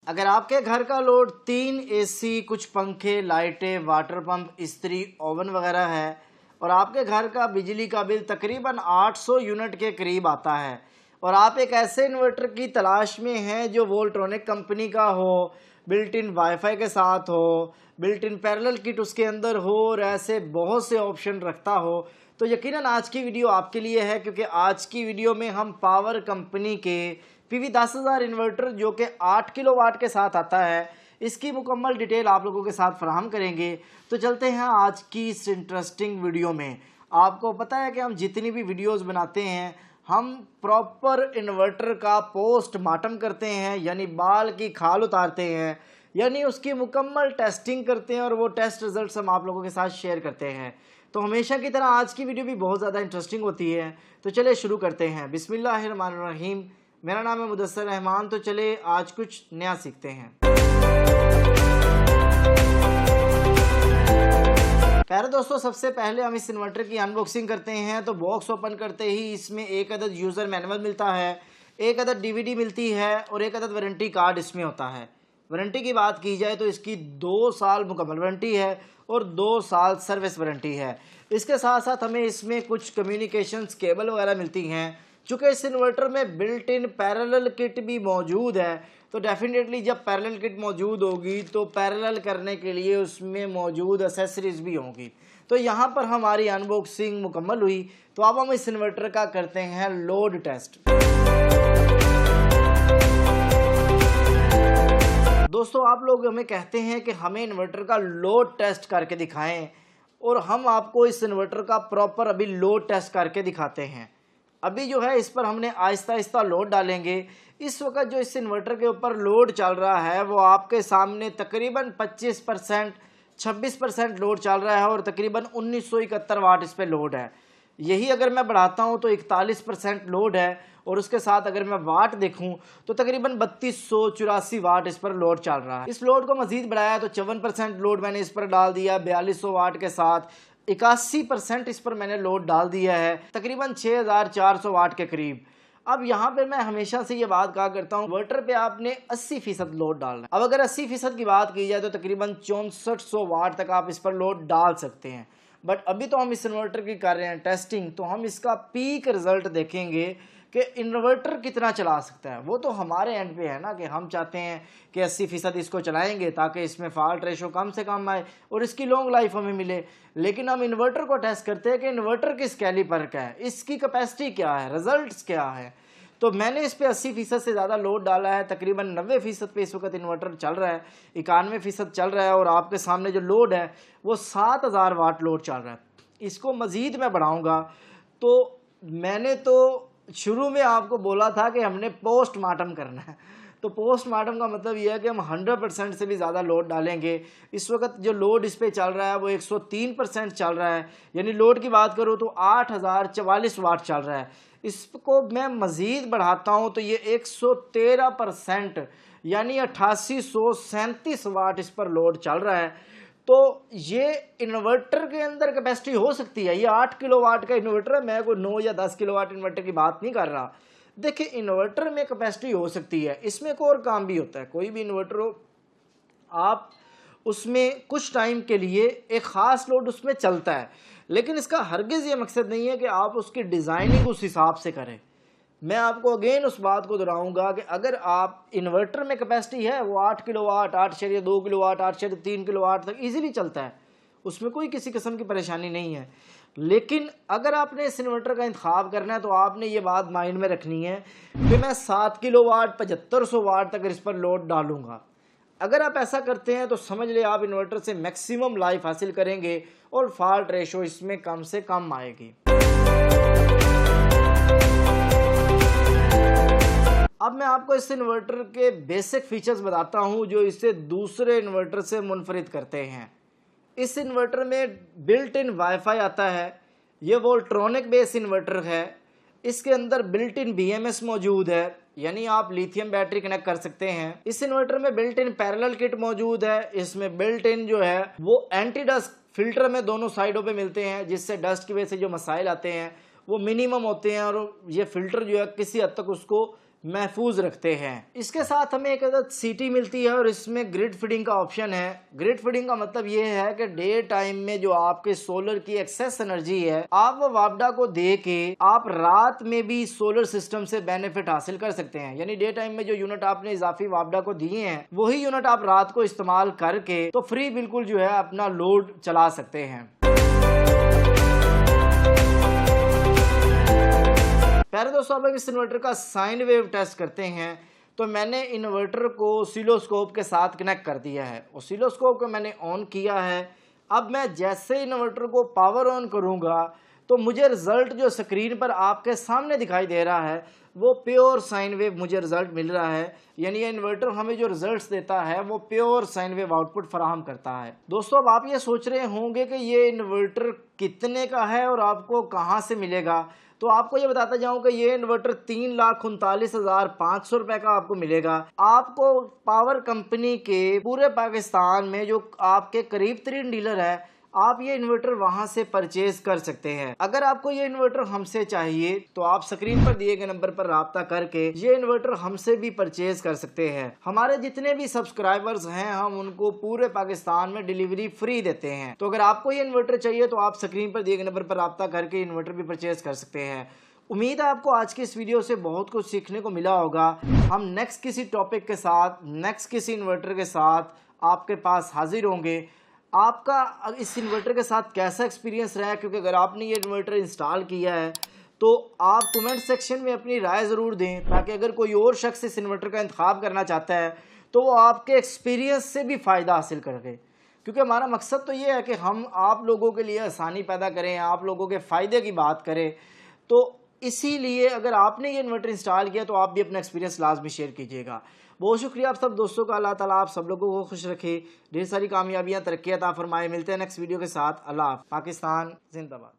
अगर आपके घर का लोड 3 एसी, कुछ पंखे, लाइटें, वाटर पंप, इस्त्री, ओवन वगैरह है और आपके घर का बिजली का बिल तकरीबन 800 यूनिट के करीब आता है और आप एक ऐसे इन्वर्टर की तलाश में हैं जो वोल्ट्रॉनिक कंपनी का हो, बिल्ट इन वाईफाई के साथ हो, बिल्ट इन पैरेलल किट उसके अंदर हो और ऐसे बहुत से ऑप्शन रखता हो, तो यकीनन आज की वीडियो आपके लिए है। क्योंकि आज की वीडियो में हम पावर कंपनी के PV 10000 इन्वर्टर जो कि 8 किलोवाट के साथ आता है, इसकी मुकम्मल डिटेल आप लोगों के साथ फराहम करेंगे। तो चलते हैं आज की इस इंटरेस्टिंग वीडियो में। आपको पता है कि हम जितनी भी वीडियोस बनाते हैं हम प्रॉपर इन्वर्टर का पोस्टमार्टम करते हैं, यानी बाल की खाल उतारते हैं, यानी उसकी मुकम्मल टेस्टिंग करते हैं और वो टेस्ट रिजल्ट्स हम आप लोगों के साथ शेयर करते हैं। तो हमेशा की तरह आज की वीडियो भी बहुत ज़्यादा इंटरेस्टिंग होती है। तो चले शुरू करते हैं। बिस्मिल्लाहिर्रहमानिर्रहीम। मेरा नाम है मुदस्सिर रहमान। तो चले आज कुछ नया सीखते हैं। प्यारे दोस्तों, सबसे पहले हम इस इन्वर्टर की अनबॉक्सिंग करते हैं। तो बॉक्स ओपन करते ही इसमें एक अदद यूज़र मैनुअल मिलता है, एक अदद DVD मिलती है और एक अदद वारंटी कार्ड इसमें होता है। वारंटी की बात की जाए तो इसकी 2 साल मुकम्मल वारंटी है और 2 साल सर्विस वारंटी है। इसके साथ साथ हमें इसमें कुछ कम्युनिकेशंस केबल वगैरह मिलती हैं। चूँकि इस इन्वर्टर में बिल्ट इन पैरेलल किट भी मौजूद है, तो डेफिनेटली जब पैरेलल किट मौजूद होगी तो पैरेलल करने के लिए उसमें मौजूद एसेसरीज भी होंगी। तो यहाँ पर हमारी अनबॉक्सिंग मुकम्मल हुई। तो अब हम इस इन्वर्टर का करते हैं लोड टेस्ट। दोस्तों, आप लोग हमें कहते हैं कि हमें इन्वर्टर का लोड टेस्ट करके दिखाएं और हम आपको इस इन्वर्टर का प्रॉपर अभी लोड टेस्ट करके दिखाते हैं। अभी जो है इस पर हमने आहिस्ता आहिस्ता लोड डालेंगे। इस वक्त जो इस इन्वर्टर के ऊपर लोड चल रहा है वो आपके सामने तकरीबन 25%, 26% लोड चल रहा है और तकरीबन 1971 वाट इस पर लोड है। यही अगर मैं बढ़ाता हूं तो 41% लोड है और उसके साथ अगर मैं वाट देखूं तो तकरीबन 3284 वाट इस पर लोड चल रहा है। इस लोड को मजीद बढ़ाया तो 54% लोड मैंने इस पर डाल दिया 4200 वाट के साथ। 81% इस पर मैंने लोड डाल दिया है, तकरीबन 6400 वाट के करीब। अब यहाँ पे मैं हमेशा से ये बात कहा करता हूँ, इन्वर्टर पे आपने 80% लोड डालना है। अब अगर 80% की बात की जाए तो तकरीबन 6400 वाट तक आप इस पर लोड डाल सकते हैं। बट अभी तो हम इस इन्वर्टर की कर रहे हैं टेस्टिंग, तो हम इसका पीक रिजल्ट देखेंगे कि इन्वर्टर कितना चला सकता है। वो तो हमारे एंड पे है ना कि हम चाहते हैं कि 80% इसको चलाएंगे ताकि इसमें फॉल्ट रेशो कम से कम आए और इसकी लॉन्ग लाइफ हमें मिले। लेकिन हम इन्वर्टर को टेस्ट करते हैं कि इन्वर्टर किस कैलिपर का है, इसकी कैपेसिटी क्या है, रिजल्ट्स क्या है। तो मैंने इस पे 80% से ज़्यादा लोड डाला है। तकरीबन 90% पे इस वक्त इन्वर्टर चल रहा है, 91% चल रहा है और आपके सामने जो लोड है वो 7000 वाट लोड चल रहा है। इसको मज़ीद मैं बढ़ाऊँगा। तो मैंने तो शुरू में आपको बोला था कि हमने पोस्टमार्टम करना है। तो पोस्टमार्टम का मतलब यह है कि हम 100% से भी ज़्यादा लोड डालेंगे। इस वक्त जो लोड इस पे चल रहा है वो 103% चल रहा है, यानी लोड की बात करूँ तो 8044 वाट चल रहा है। इसको मैं मज़ीद बढ़ाता हूँ तो ये 113% यानी 8837 वाट इस पर लोड चल रहा है। तो ये इन्वर्टर के अंदर कैपेसिटी हो सकती है। ये 8 किलोवाट का इन्वर्टर है, मैं कोई 9 या 10 किलोवाट इन्वर्टर की बात नहीं कर रहा। देखिए, इन्वर्टर में कैपेसिटी हो सकती है, इसमें एक और काम भी होता है। कोई भी इन्वर्टर हो, आप उसमें कुछ टाइम के लिए एक ख़ास लोड उसमें चलता है, लेकिन इसका हरगिज़ ये मकसद नहीं है कि आप उसकी डिज़ाइनिंग उस हिसाब से करें। मैं आपको अगेन उस बात को दोहराऊंगा कि अगर आप इन्वर्टर में कैपेसिटी है वो 8 किलोवाट, 8.2 किलोवाट, 8.3 किलोवाट तक इजीली चलता है, उसमें कोई किसी किस्म की परेशानी नहीं है। लेकिन अगर आपने इस इन्वर्टर का इंतखाब करना है तो आपने ये बात माइंड में रखनी है कि मैं 7 किलोवाट 7500 वाट तक इस पर लोड डालूंगा। अगर आप ऐसा करते हैं तो समझ ले आप इन्वर्टर से मैक्सिमम लाइफ हासिल करेंगे और फॉल्ट रेशो इसमें कम से कम आएगी। अब मैं आपको इस इन्वर्टर के बेसिक फीचर्स बताता हूं जो इसे दूसरे इन्वर्टर से मुनफरिद करते हैं। इस इन्वर्टर में बिल्ट इन वाईफाई आता है। ये वोल्ट्रॉनिक बेस इन्वर्टर है। इसके अंदर बिल्ट इन BMS मौजूद है, यानी आप लिथियम बैटरी कनेक्ट कर सकते हैं। इस इन्वर्टर में बिल्ट इन पैरेलल किट मौजूद है। इसमें बिल्ट इन जो है वो एंटी डस्ट फिल्टर में दोनों साइडों पे मिलते हैं, जिससे डस्ट की वजह से जो मसाइल आते हैं वो मिनिमम होते हैं और ये फिल्टर जो है किसी हद तक उसको महफूज रखते हैं। इसके साथ हमें एक अदद सीटी मिलती है और इसमें ग्रिड फीडिंग का ऑप्शन है। ग्रिड फीडिंग का मतलब ये है कि डे टाइम में जो आपके सोलर की एक्सेस एनर्जी है, आप वो वापडा को दे के आप रात में भी सोलर सिस्टम से बेनिफिट हासिल कर सकते हैं। यानी डे टाइम में जो यूनिट आपने इजाफी वापडा को दिए हैं, वही यूनिट आप रात को इस्तेमाल करके तो फ्री बिल्कुल जो है अपना लोड चला सकते हैं। पहले दोस्तों अब इस इन्वर्टर का साइन वेव टेस्ट करते हैं। तो मैंने इन्वर्टर को ऑसिलोस्कोप के साथ कनेक्ट कर दिया है। ऑसिलोस्कोप को मैंने ऑन किया है। अब मैं जैसे इन्वर्टर को पावर ऑन करूंगा तो मुझे रिजल्ट जो स्क्रीन पर आपके सामने दिखाई दे रहा है वो प्योर साइन वेव मुझे रिजल्ट मिल रहा है। यानी ये इन्वर्टर हमें जो रिजल्ट्स देता है वो प्योर साइन वेव आउटपुट फराहम करता है। दोस्तों अब आप ये सोच रहे होंगे कि ये इन्वर्टर कितने का है और आपको कहाँ से मिलेगा। तो आपको ये बताता जाऊं कि ये इन्वर्टर 3,39,500 रुपए का आपको मिलेगा। आपको पावर कंपनी के पूरे पाकिस्तान में जो आपके करीब 3 डीलर है, आप ये इन्वर्टर वहां से परचेज कर सकते हैं। अगर आपको ये इन्वर्टर हमसे चाहिए तो आप स्क्रीन पर दिए गए नंबर पर राब्ता करके ये इन्वर्टर हमसे भी परचेज कर सकते हैं। हमारे जितने भी सब्सक्राइबर्स हैं हम उनको पूरे पाकिस्तान में डिलीवरी फ्री देते हैं। तो अगर आपको ये इन्वर्टर चाहिए तो आप स्क्रीन पर दिए गए नंबर पर राब्ता करके इन्वर्टर भी परचेज कर सकते हैं। उम्मीद है आपको आज की इस वीडियो से बहुत कुछ सीखने को मिला होगा। हम नेक्स्ट किसी टॉपिक के साथ, नेक्स्ट किसी इन्वर्टर के साथ आपके पास हाजिर होंगे। आपका इस इन्वर्टर के साथ कैसा एक्सपीरियंस रहा है, क्योंकि अगर आपने ये इन्वर्टर इंस्टॉल किया है तो आप कमेंट सेक्शन में अपनी राय ज़रूर दें, ताकि अगर कोई और शख्स इस इन्वर्टर का इंतखाब करना चाहता है तो वो आपके एक्सपीरियंस से भी फ़ायदा हासिल करे। क्योंकि हमारा मकसद तो ये है कि हम आप लोगों के लिए आसानी पैदा करें, आप लोगों के फ़ायदे की बात करें। तो इसीलिए अगर आपने ये इन्वर्टर इंस्टॉल किया तो आप भी अपना एक्सपीरियंस लाजमी शेयर कीजिएगा। बहुत शुक्रिया आप सब दोस्तों का। अल्लाह ताला आप सब लोगों को खुश रखे, ढेर सारी कामयाबियां तरक्की अता फरमाए। मिलते हैं नेक्स्ट वीडियो के साथ। अल्लाह पाकिस्तान जिंदाबाद।